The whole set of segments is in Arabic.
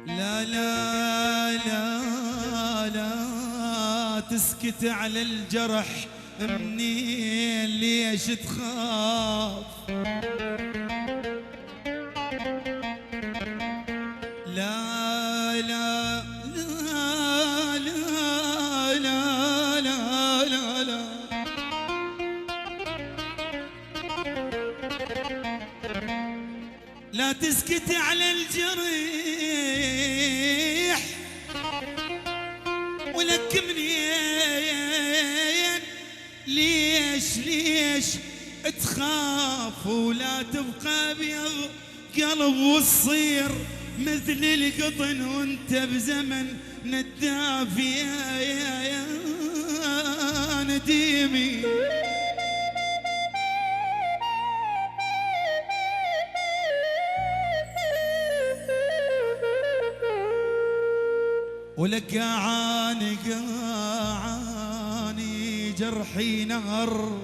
لا لا لا لا تسكت على الجرح منين ليش تخاف؟ لا لا لا لا لا لا لا لا لا تسكت على الجريح ولك منين ليش تخاف ولا تبقى بيض قلب وتصير مثل القطن وانت بزمن نداف يا نديمي. ولك قاعاني جرحي نهر،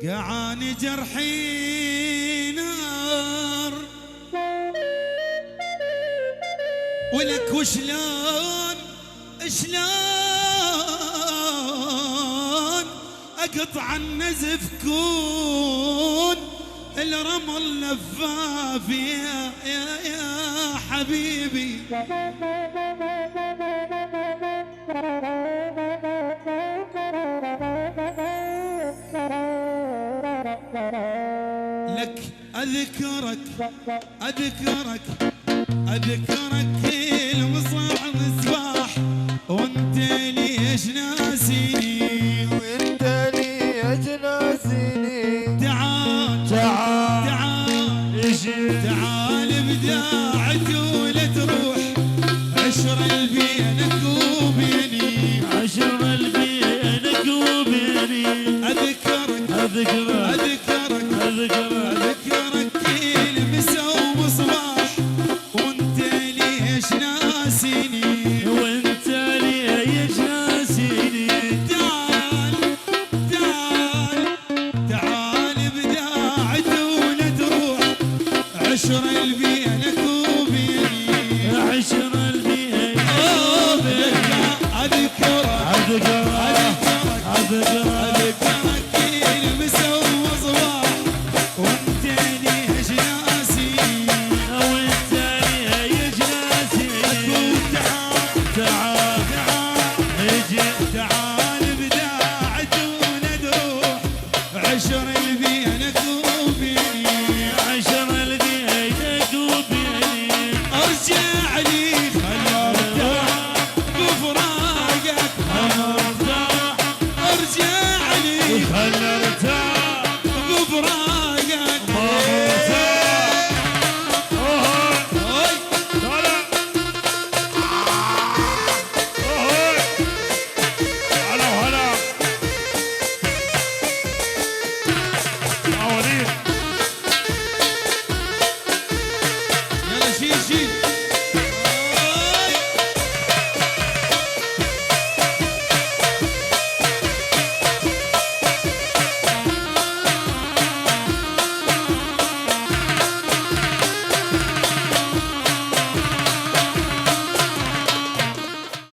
قاعاني جرحي نار، ولك وشلون اقطع النزف كون الرمل لفاف يا حبيبي. لك أذكرك كل مصباح وانت ليش ناسيني؟ وانت ليش ناسيني؟ تعال بداعت ولا تروح عشر بينك وبيني، أذكرك كل مسا ومصباح وانت ليش ناسيني؟ تعال بداعت ولا تروح عشر بينك وبيني، أذكرك